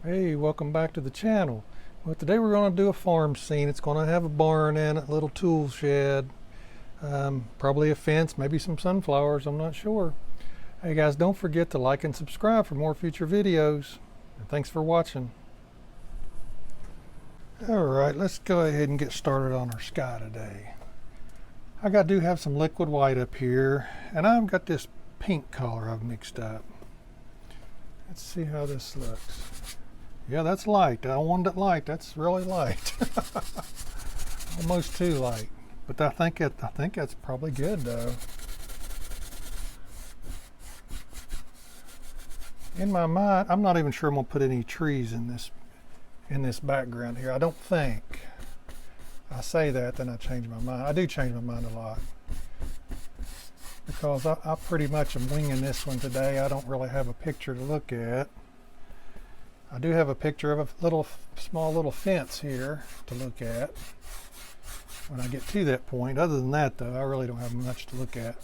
Hey, welcome back to the channel. Well, today we're going to do a farm scene. It's going to have a barn in it, a little tool shed, probably a fence, maybe some sunflowers, I'm not sure. Hey guys, don't forget to like and subscribe for more future videos. And thanks for watching. Alright, let's go ahead and get started on our sky today. I do have some liquid white up here, and I've got this pink color I've mixed up. Let's see how this looks. Yeah, that's light. I wanted it light. That's really light. Almost too light. But I think that's probably good though. In my mind, I'm not even sure I'm gonna put any trees in this background here. I don't think. I say that, then I change my mind. I do change my mind a lot. Because I pretty much am winging this one today. I don't really have a picture to look at. I do have a picture of a small little fence here to look at when I get to that point. Other than that though, I really don't have much to look at.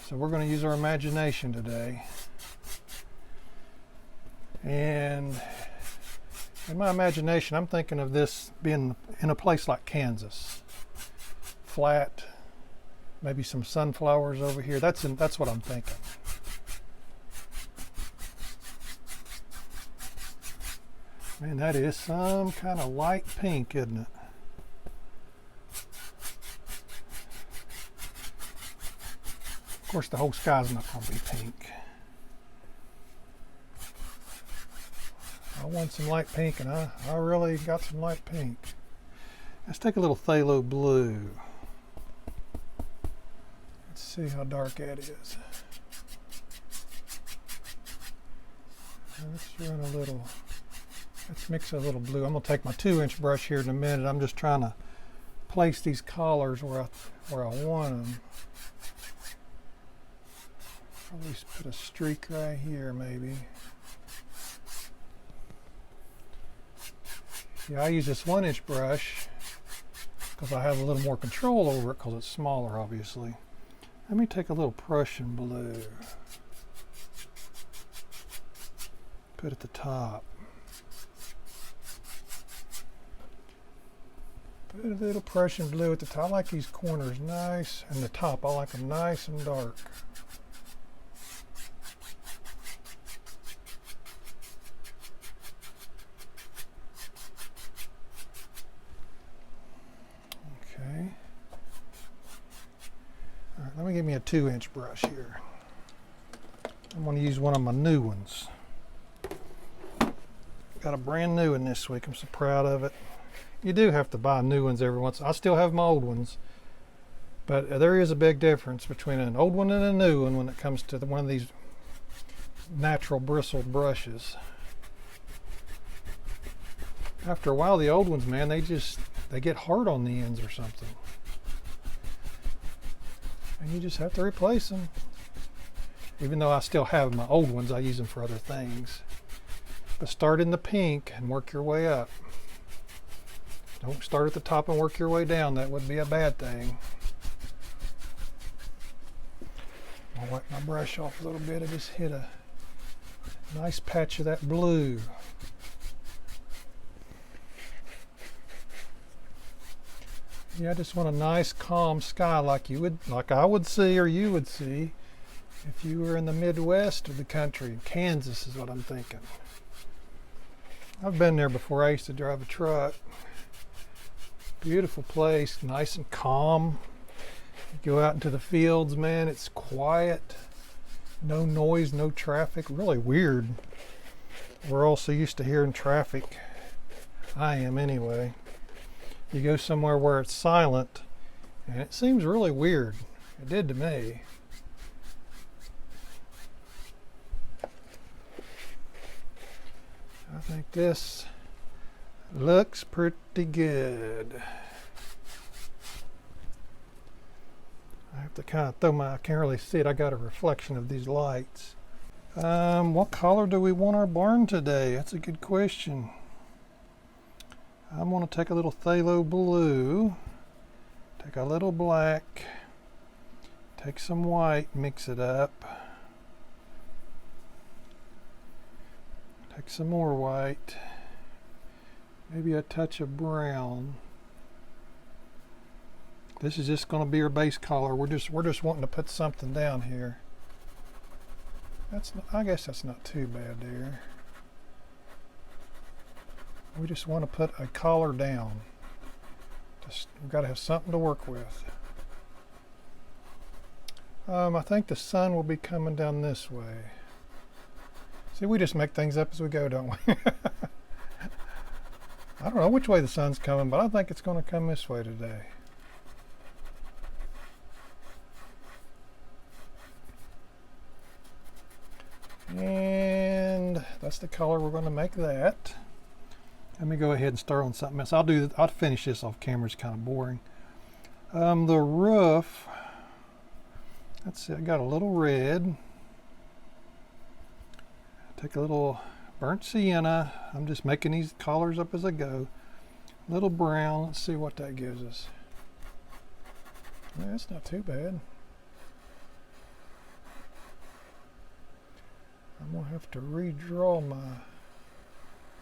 So we're going to use our imagination today. And in my imagination, I'm thinking of this being in a place like Kansas. Flat, maybe some sunflowers over here. That's what I'm thinking. Man, that is some kind of light pink, isn't it? Of course, the whole sky's not going to be pink. I want some light pink, and I really got some light pink. Let's take a little phthalo blue. Let's see how dark that is. Let's run a little. Let's mix a little blue. I'm going to take my 2-inch brush here in a minute. I'm just trying to place these collars where I want them. Probably put a streak right here, maybe. Yeah, I use this 1-inch brush because I have a little more control over it because it's smaller, obviously. Let me take a little Prussian blue. Put at the top. Put a little Prussian blue at the top. I like these corners nice, and the top, I like them nice and dark. Okay. All right, let me give me a 2-inch brush here. I'm going to use one of my new ones. Got a brand new one this week. I'm so proud of it. You do have to buy new ones every once. I still have my old ones, but there is a big difference between an old one and a new one when it comes to one of these natural bristled brushes. After a while, the old ones, man, they get hard on the ends or something, and you just have to replace them. Even though I still have my old ones, I use them for other things. But start in the pink and work your way up. Don't start at the top and work your way down. That would be a bad thing. I'll wipe my brush off a little bit. I just hit a nice patch of that blue. Yeah, I just want a nice calm sky like I would see, or you would see if you were in the Midwest of the country. Kansas is what I'm thinking. I've been there before. I used to drive a truck. Beautiful place, nice and calm. You go out into the fields, man, it's quiet. No noise, no traffic. Really weird. We're all so used to hearing traffic. I am anyway. You go somewhere where it's silent, and it seems really weird. It did to me. I think this looks pretty good. I have to kind of I can't really see it. I got a reflection of these lights. What color do we want our barn today? That's a good question. I'm going to take a little phthalo blue, take a little black, take some white, mix it up. Take some more white, maybe a touch of brown. This is just going to be our base color. We're just wanting to put something down here. I guess that's not too bad there. We just want to put a collar down. We've got to have something to work with. I think the sun will be coming down this way. See, we just make things up as we go, don't we? I don't know which way the sun's coming, but I think it's going to come this way today. And that's the color we're going to make that. Let me go ahead and start on something else. I'll finish this off camera. It's kind of boring. The roof. Let's see. I got a little red. Take a little burnt sienna. I'm just making these colors up as I go. A little brown. Let's see what that gives us. Yeah, that's not too bad. I'm gonna have to redraw my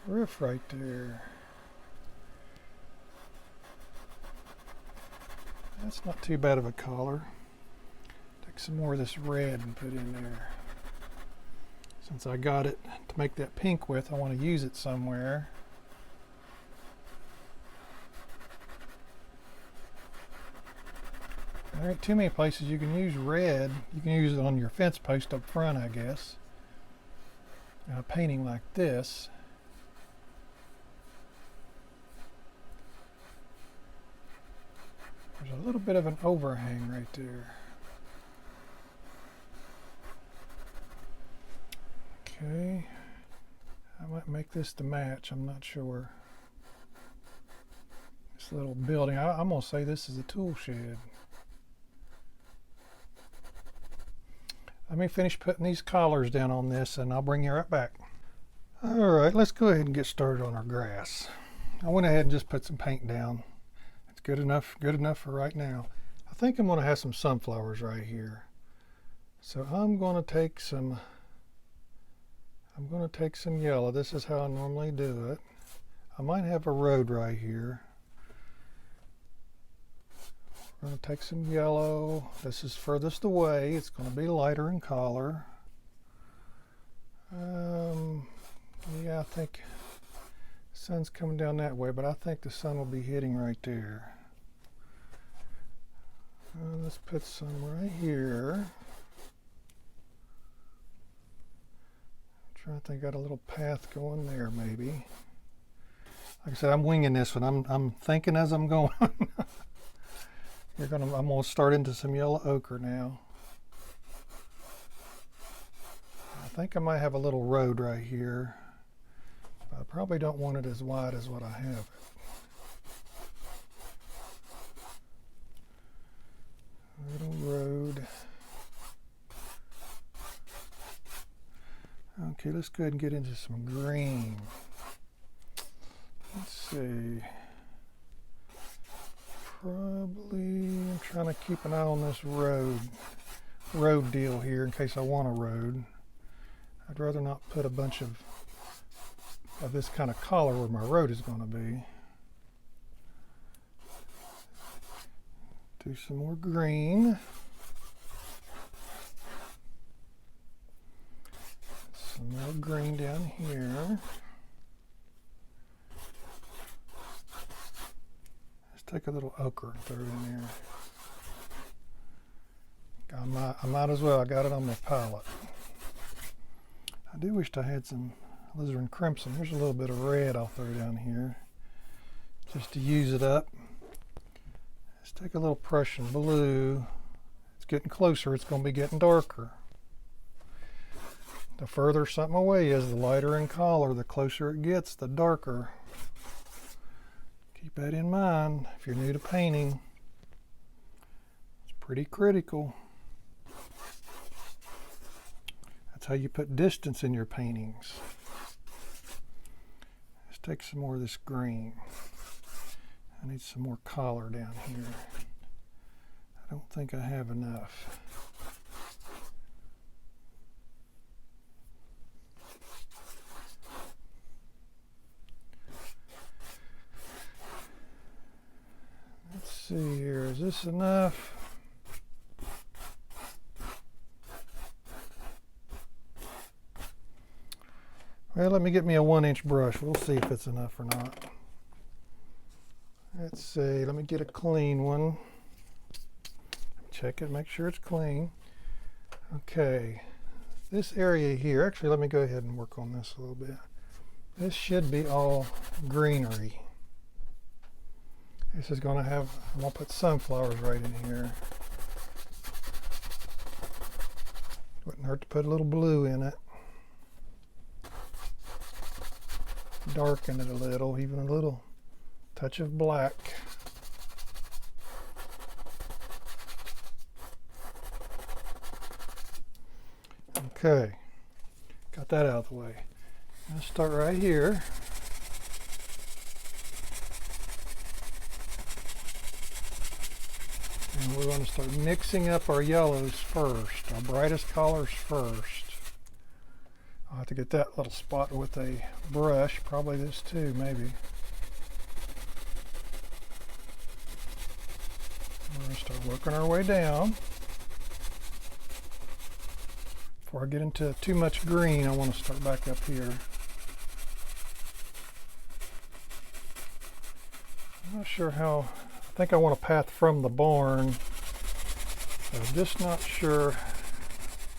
roof right there. That's not too bad of a color. Take some more of this red and put in there. Since I got it to make that pink with, I want to use it somewhere. There ain't too many places you can use red. You can use it on your fence post up front, I guess. A painting like this. There's a little bit of an overhang right there. Okay. I might make this to match, I'm not sure. This little building, I'm going to say this is a tool shed. Let me finish putting these collars down on this and I'll bring you right back. Alright, let's go ahead and get started on our grass. I went ahead and just put some paint down. It's good enough for right now. I think I'm going to have some sunflowers right here. So I'm going to take some yellow. This is how I normally do it. I might have a road right here. We're going to take some yellow. This is furthest away. It's going to be lighter in color. Yeah, I think the sun's coming down that way, but I think the sun will be hitting right there. Let's put some right here. I'm trying to think, got a little path going there maybe. Like I said, I'm winging this one. I'm thinking as I'm going. I'm going to start into some yellow ochre now. I think I might have a little road right here. I probably don't want it as wide as what I have. Little road. Okay, let's go ahead and get into some green. Let's see. Probably, I'm trying to keep an eye on this road deal here in case I want a road. I'd rather not put a bunch of this kind of color where my road is going to be. Do some more green. Some more green down here. Take a little ochre and throw it in there. I might as well. I got it on my palette. I do wish I had some alizarin crimson. Here's a little bit of red I'll throw down here just to use it up. Let's take a little Prussian blue. It's getting closer. It's going to be getting darker. The further something away is, the lighter in color. The closer it gets, the darker. Keep that in mind if you're new to painting. It's pretty critical. That's how you put distance in your paintings. Let's take some more of this green. I need some more color down here. I don't think I have enough. see here, is this enough? Well, let me get me a 1-inch brush. We'll see if it's enough or not. Let's see, let me get a clean one. Check it, make sure it's clean. Okay, this area here, actually let me go ahead and work on this a little bit. This should be all greenery. This is going to have, I'm going to put sunflowers right in here. Wouldn't hurt to put a little blue in it. Darken it a little, even a little touch of black. Okay, got that out of the way. Let's start right here. And we're going to start mixing up our yellows first, our brightest colors first. I'll have to get that little spot with a brush, probably this too, maybe. We're going to start working our way down. Before I get into too much green, I want to start back up here. I'm not sure how, I think I want a path from the barn. I'm just not sure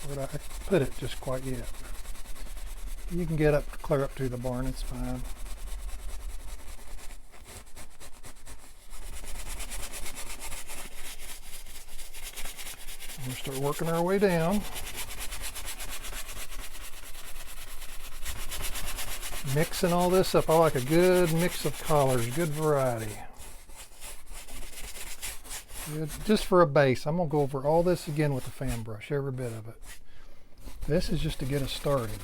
where I put it just quite yet. You can get up, clear up to the barn, it's fine. We'll start working our way down. Mixing all this up. I like a good mix of colors, good variety. Good. Just for a base, I'm going to go over all this again with the fan brush, every bit of it. This is just to get us started.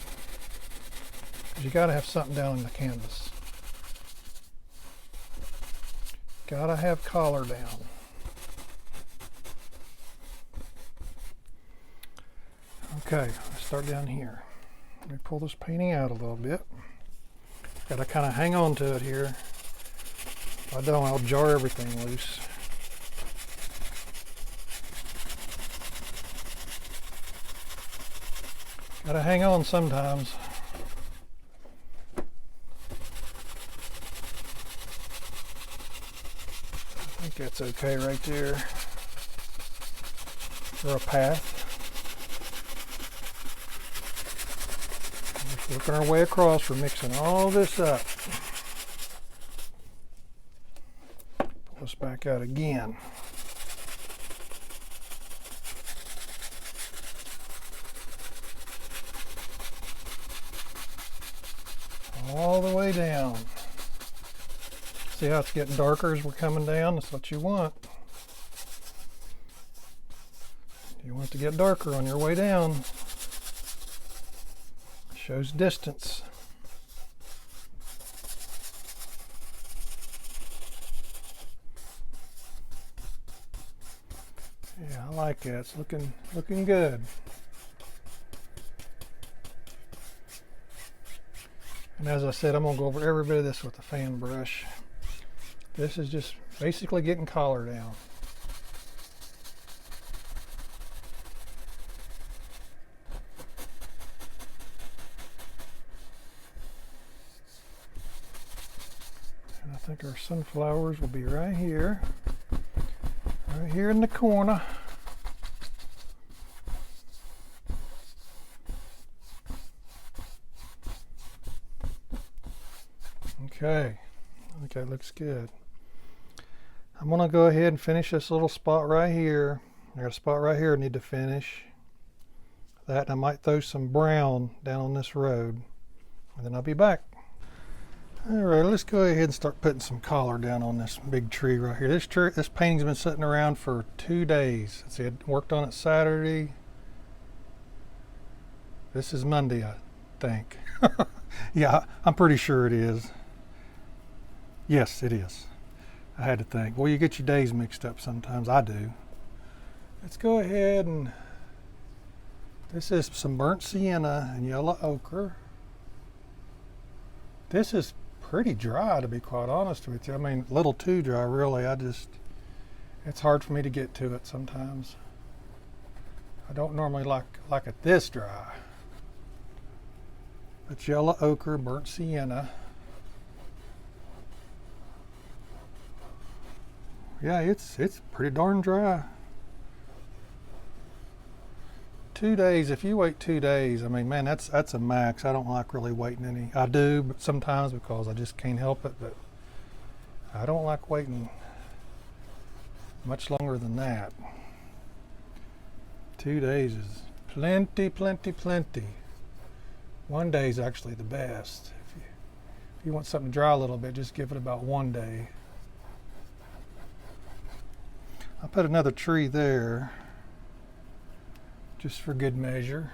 You got to have something down in the canvas. Got to have color down. Okay, let's start down here. Let me pull this painting out a little bit. Got to kind of hang on to it here. If I don't, I'll jar everything loose. Got to hang on sometimes. I think that's okay right there for a path. Just working our way across, we're mixing all this up. Pull this back out again. All the way down. See how it's getting darker as we're coming down? That's what you want. You want it to get darker on your way down. It shows distance. Yeah, I like that. It's looking good. And as I said, I'm going to go over every bit of this with the fan brush. This is just basically getting color down. And I think our sunflowers will be right here in the corner. Okay, I think that looks good. I'm going to go ahead and finish this little spot right here. I got a spot right here I need to finish. That, and I might throw some brown down on this road, and then I'll be back. Alright, let's go ahead and start putting some color down on this big tree right here. This painting's been sitting around for 2 days. Let's see, I worked on it Saturday. This is Monday, I think. Yeah, I'm pretty sure it is. Yes, it is. I had to think. Well, you get your days mixed up sometimes. I do. Let's go ahead and... This is some burnt sienna and yellow ochre. This is pretty dry, to be quite honest with you. I mean, a little too dry, really. I just It's hard for me to get to it sometimes. I don't normally like it this dry. It's yellow ochre, burnt sienna. Yeah, it's pretty darn dry. 2 days, if you wait 2 days, I mean, man, that's a max. I don't like really waiting any. I do, but sometimes because I just can't help it, but I don't like waiting much longer than that. 2 days is plenty, plenty, plenty. 1 day is actually the best. If you want something to dry a little bit, just give it about 1 day. I put another tree there, just for good measure.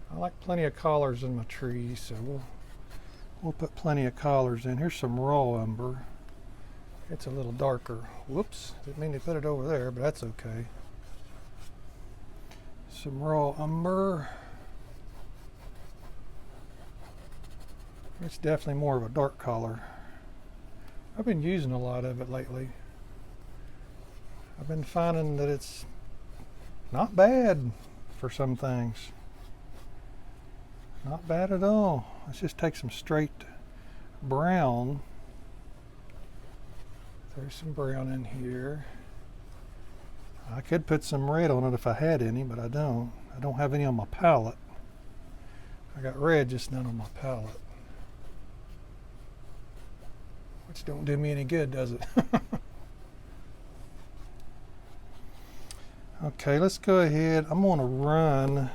I like plenty of collars in my trees, so we'll put plenty of collars in. Here's some raw umber. It's a little darker. Whoops, didn't mean to put it over there, but that's okay. Some raw umber. It's definitely more of a dark color. I've been using a lot of it lately. I've been finding that it's not bad for some things. Not bad at all. Let's just take some straight brown. There's some brown in here. I could put some red on it if I had any, but I don't. I don't have any on my palette. I got red, just none on my palette. Which don't do me any good, does it? Okay, let's go ahead. I'm going to run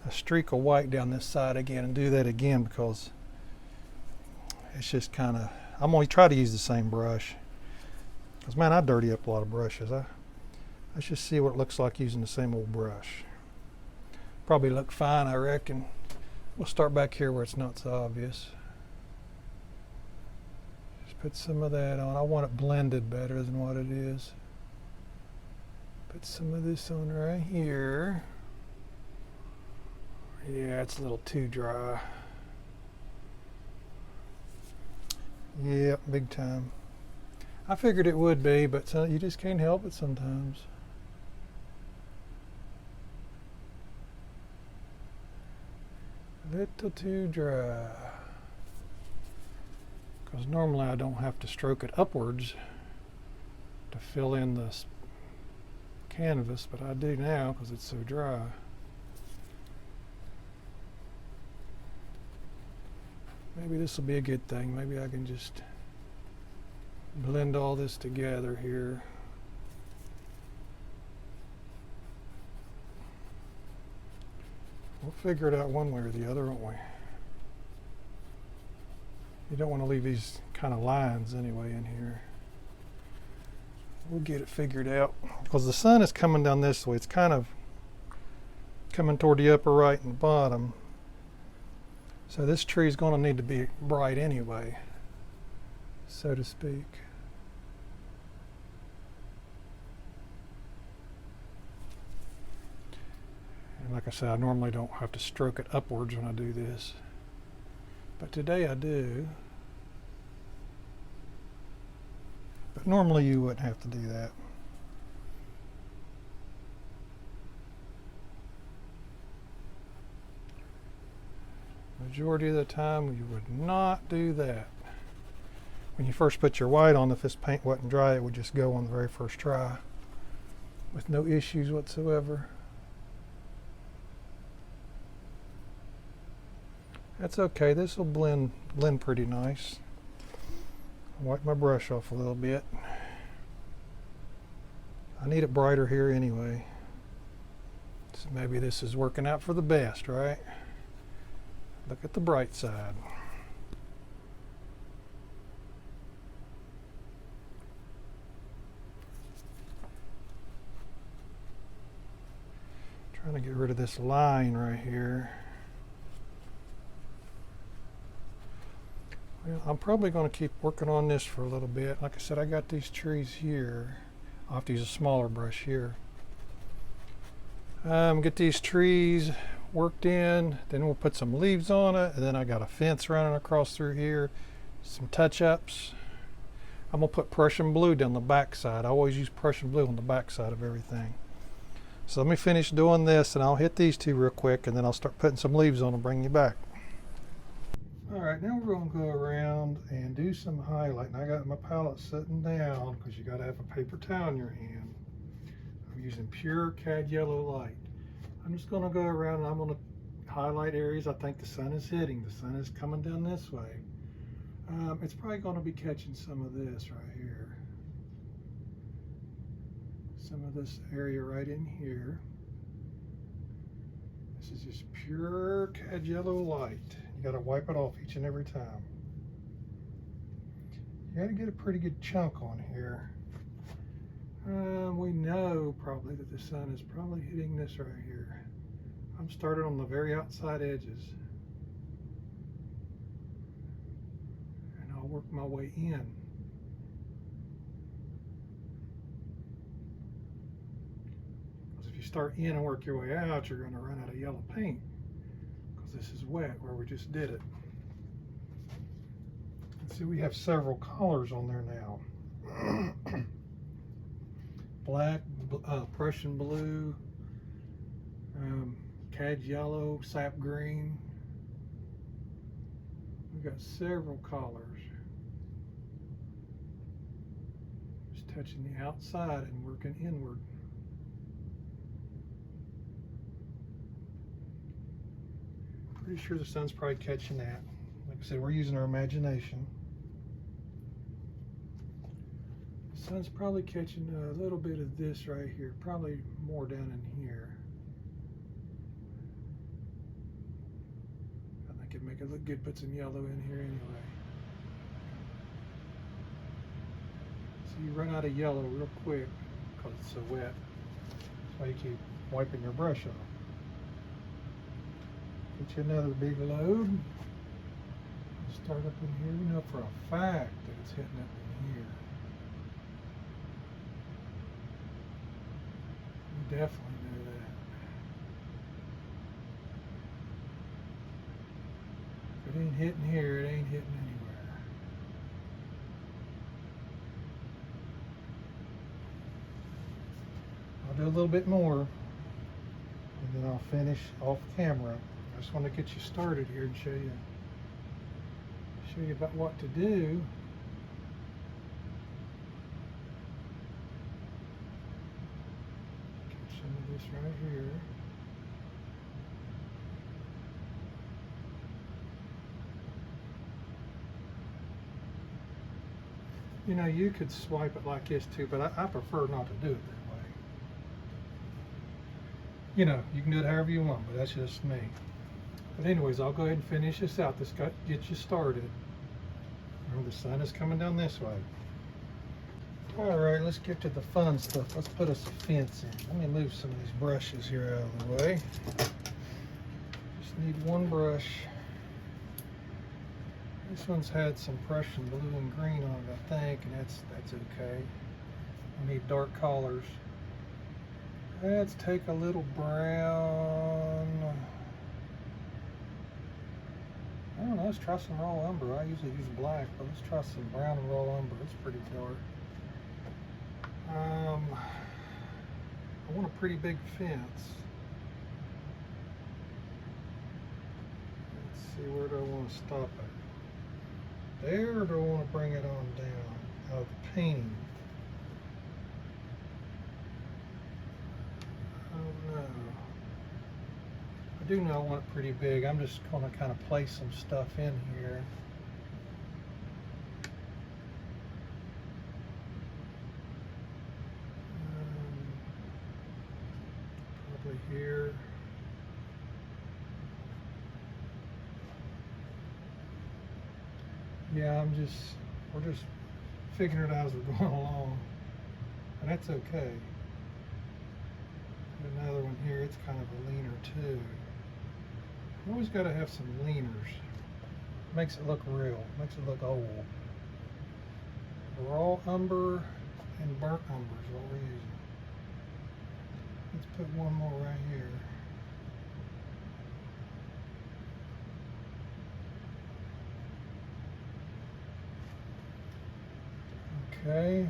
a streak of white down this side again and do that again because it's just kind of, I'm going to try to use the same brush. Because, man, I dirty up a lot of brushes. Let's just see what it looks like using the same old brush. Probably look fine, I reckon. We'll start back here where it's not so obvious. Just put some of that on. I want it blended better than what it is. Put some of this on right here. Yeah, it's a little too dry. Yep, big time. I figured it would be, but you just can't help it sometimes. A little too dry. Because normally I don't have to stroke it upwards to fill in the canvas, but I do now because it's so dry. Maybe this will be a good thing. Maybe I can just blend all this together here. We'll figure it out one way or the other, won't we? You don't want to leave these kind of lines anyway in here. We'll get it figured out because the sun is coming down this way. It's kind of coming toward the upper right and bottom. So this tree is going to need to be bright anyway, so to speak. And like I said, I normally don't have to stroke it upwards when I do this, but today I do. But normally you wouldn't have to do that. Majority of the time you would not do that. When you first put your white on, if this paint wasn't dry, it would just go on the very first try with no issues whatsoever. That's okay, this will blend pretty nice. Wipe my brush off a little bit. I need it brighter here anyway. So maybe this is working out for the best, right? Look at the bright side. Trying to get rid of this line right here. Well, I'm probably going to keep working on this for a little bit. Like I said, I got these trees here. I'll have to use a smaller brush here. Get these trees worked in, then we'll put some leaves on it, and then I got a fence running across through here, some touch-ups. I'm gonna put Prussian blue down the back side. I always use Prussian blue on the back side of everything. So let me finish doing this and I'll hit these two real quick and then I'll start putting some leaves on and bring you back. All right, now we're gonna go around and do some highlighting. I got my palette sitting down because you gotta have a paper towel in your hand. I'm using pure cad yellow light. I'm just gonna go around and I'm gonna highlight areas I think the sun is hitting. The sun is coming down this way. It's probably gonna be catching some of this right here. Some of this area right in here. This is just pure cad yellow light. You got to wipe it off each and every time. You got to get a pretty good chunk on here. We know probably that the sun is probably hitting this right here. I'm starting on the very outside edges. And I'll work my way in. If you start in and work your way out, you're going to run out of yellow paint because this is wet where we just did it. And see, we have several colors on there now. Black, Prussian blue, cad yellow, sap green. We've got several colors. Just touching the outside and working inward. Pretty sure the sun's probably catching that. Like I said, we're using our imagination. The sun's probably catching a little bit of this right here, probably more down in here. I think it'd make it look good, put some yellow in here anyway. So you run out of yellow real quick because it's so wet. That's why you keep wiping your brush off. Get you another big load. Start up in here. We know for a fact that it's hitting up in here. We definitely know that. If it ain't hitting here, it ain't hitting anywhere. I'll do a little bit more and then I'll finish off camera. I just want to get you started here and show you about what to do. Get some of this right here. You know, you could swipe it like this too, but I prefer not to do it that way. You know, you can do it however you want, but that's just me. But anyways, I'll go ahead and finish this out. This got get you started. Remember, the sun is coming down this way. All right, let's get to the fun stuff. Let's put us a fence in. Let me move some of these brushes here out of the way. Just need one brush. This one's had some Prussian blue and green on it, I think, and that's okay. I need dark colors. Let's take a little brown. I don't know, let's try some raw umber. I usually use black, but let's try some brown and raw umber. It's pretty dark. I want a pretty big fence. Let's see, where do I want to stop it? There, or do I want to bring it on down out of the painting? I don't know. I do know I want it pretty big. I'm just going to kind of place some stuff in here. Probably here. Yeah, we're just figuring it out as we're going along. And that's okay. Another one here, it's kind of a leaner too. You always got to have some leaners. Makes it look real, makes it look old. Raw umber and burnt umber is what we're using. Let's put one more right here. Okay.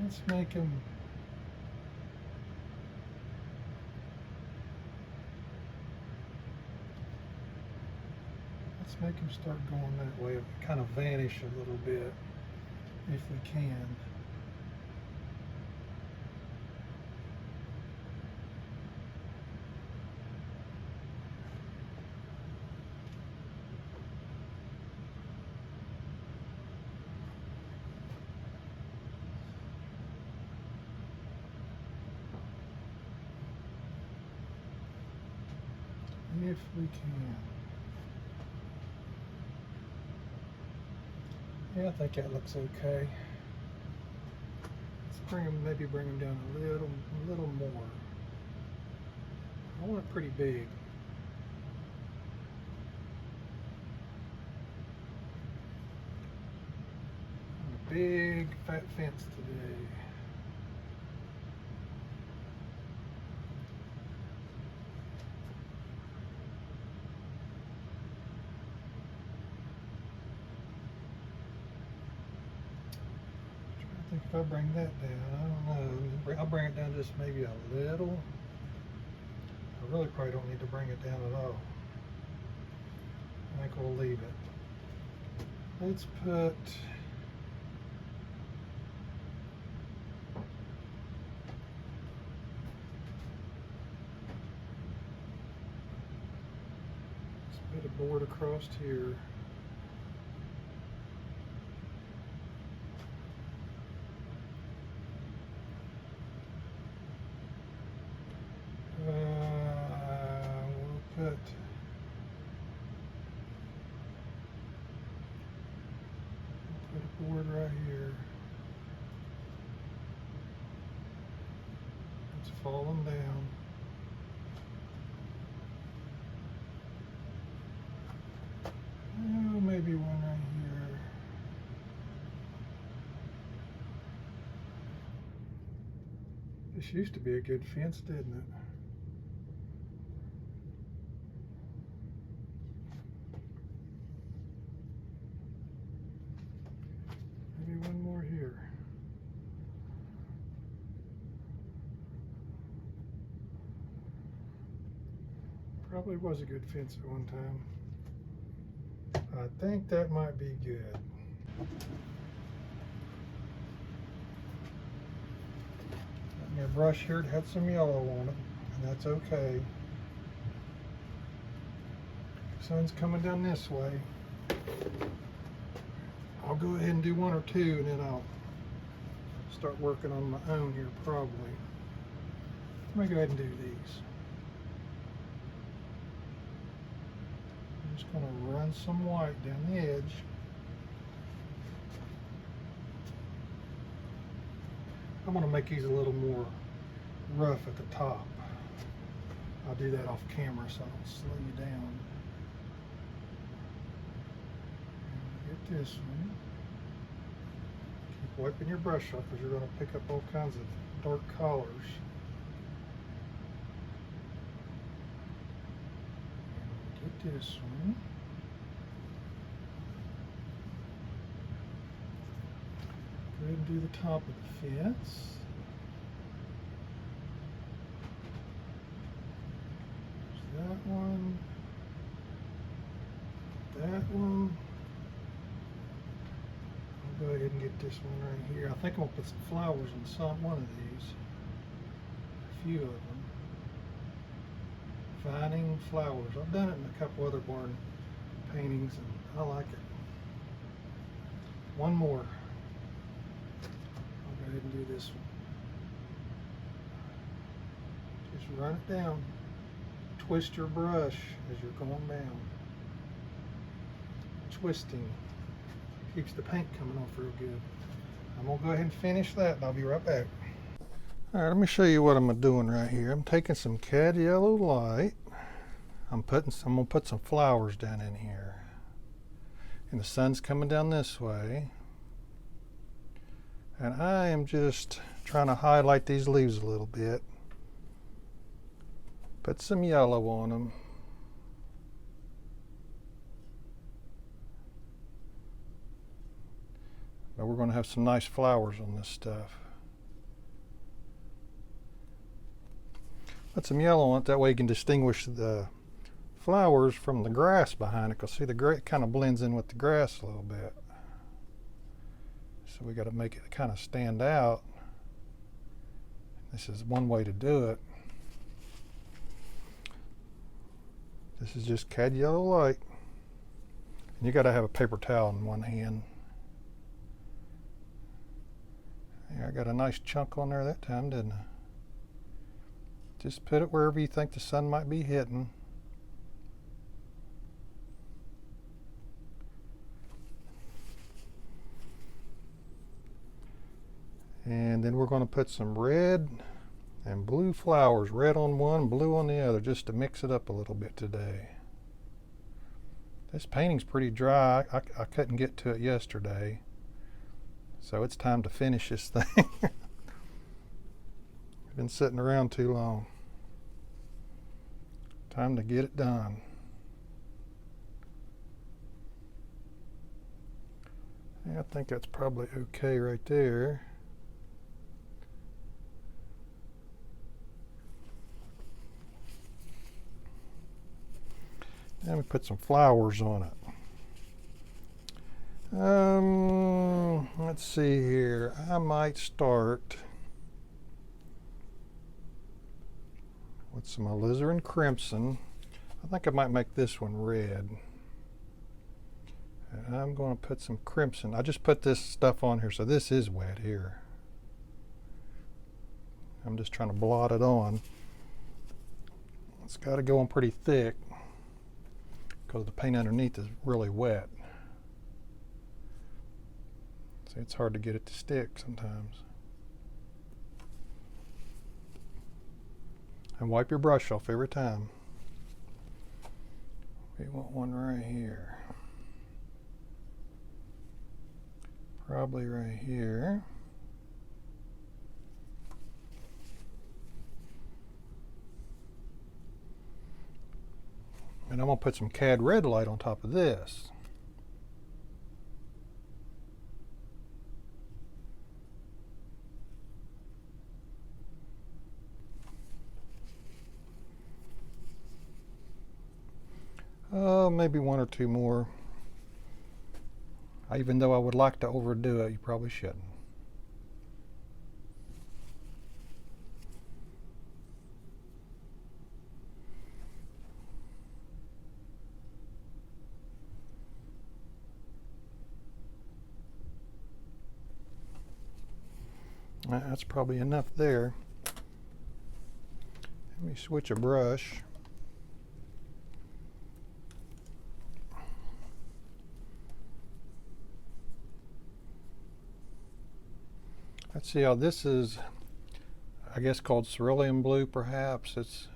Let's make him. Let's make him start going that way. Kind of vanish a little bit, if we can. If we can. Yeah, I think that looks okay. Let's maybe bring him down a little more. I want it pretty big. A big fat fence today. I think if I bring that down, I don't know, I'll bring it down just maybe a little. I really probably don't need to bring it down at all. I think we'll leave it. Let's put a bit of board across here. We'll put a board right here. It's falling down. Oh, maybe one right here. This used to be a good fence, didn't it? Maybe one more here. Probably was a good fence at one time. I think that might be good. Got me a brush here that had some yellow on it, and that's okay. Sun's coming down this way. I'll go ahead and do one or two, and then I'll start working on my own here probably. Let me go ahead and do these. I'm just going to run some white down the edge. I'm going to make these a little more rough at the top. I'll do that off camera so I don't slow you down. Get this one. Keep wiping your brush off because you're going to pick up all kinds of dark colors. Get this one. Go ahead and do the top of the fence. There's that one. That one. I'll go ahead and get this one right here. I think I'm going to put some flowers on one of these. A few of them. Vining flowers. I've done it in a couple other barn paintings and I like it. One more. I'll go ahead and do this one. Just run it down. Twist your brush as you're going down. Twisting keeps the paint coming off real good. I'm going to go ahead and finish that and I'll be right back. Alright, let me show you what I'm doing right here. I'm taking some cad yellow light. I'm going to put some flowers down in here. And the sun's coming down this way. And I am just trying to highlight these leaves a little bit. Put some yellow on them. But we're going to have some nice flowers on this stuff. Put some yellow on it, that way you can distinguish the flowers from the grass behind it, because see, the gray kind of blends in with the grass a little bit. So we got to make it kind of stand out. This is one way to do it. This is just cad yellow light. And you got to have a paper towel in one hand. Yeah, I got a nice chunk on there that time, didn't I? Just put it wherever you think the sun might be hitting. And then we're going to put some red and blue flowers, red on one, blue on the other, just to mix it up a little bit today. This painting's pretty dry. I couldn't get to it yesterday, so it's time to finish this thing. Been sitting around too long. Time to get it done. Yeah, I think that's probably okay right there. Then we put some flowers on it. Let's see here. I might start with some alizarin crimson. I think I might make this one red. And I'm going to put some crimson. I just put this stuff on here, so this is wet here. I'm just trying to blot it on. It's got to go on pretty thick because the paint underneath is really wet. See, it's hard to get it to stick sometimes. And wipe your brush off every time. We want one right here. Probably right here. And I'm going to put some cad red light on top of this. Maybe one or two more. Even though I would like to overdo it, you probably shouldn't. That's probably enough there. Let me switch a brush. Let's see how this is, I guess called Cerelean blue perhaps. It's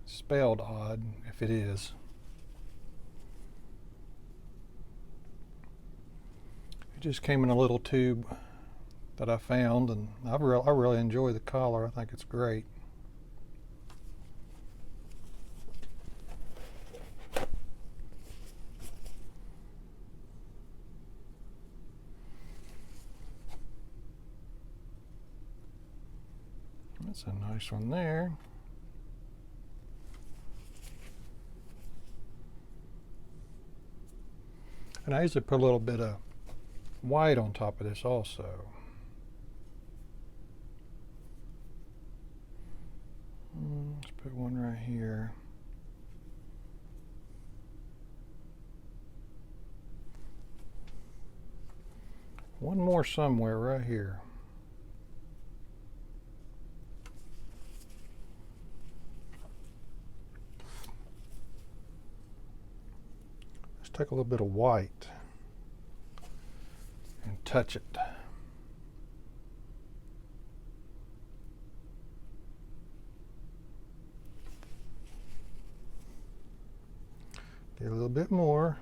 spelled odd if it is. It just came in a little tube that I found, and I really enjoy the color. I think it's great. That's a nice one there. And I usually put a little bit of white on top of this also. Let's put one right here. One more somewhere right here. Take a little bit of white and touch it. Get a little bit more.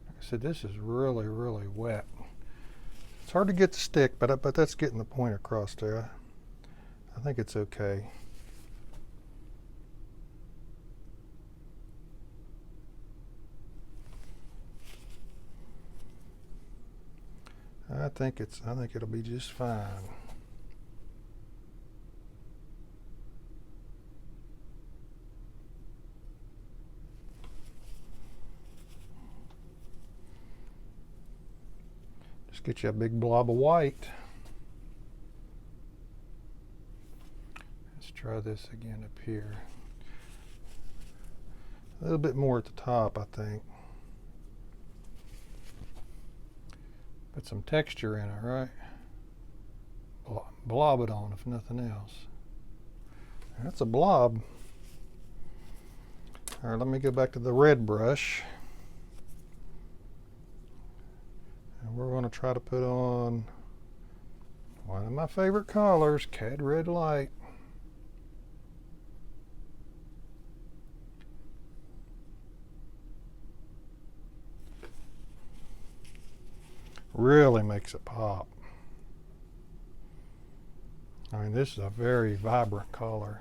Like I said, this is really, really wet. It's hard to get to stick, but that's getting the point across there. I think it's okay. I think it'll be just fine. Just get you a big blob of white. Let's try this again up here. A little bit more at the top, I think. Put some texture in it, right? Blob it on, if nothing else. That's a blob. All right, let me go back to the red brush. And we're going to try to put on one of my favorite colors, Cad Red Light. Really makes it pop. I mean, this is a very vibrant color.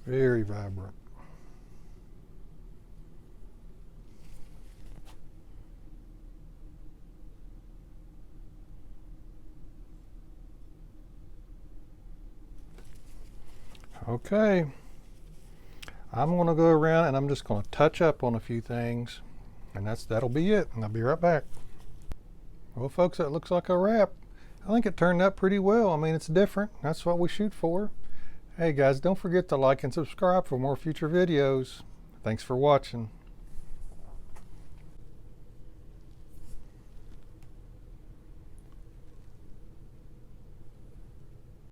Very vibrant. Okay, I'm going to go around and I'm just going to touch up on a few things, and that'll be it, and I'll be right back. Well, folks, that looks like a wrap. I think it turned out pretty well. I mean, it's different. That's what we shoot for. Hey guys, don't forget to like and subscribe for more future videos. Thanks for watching.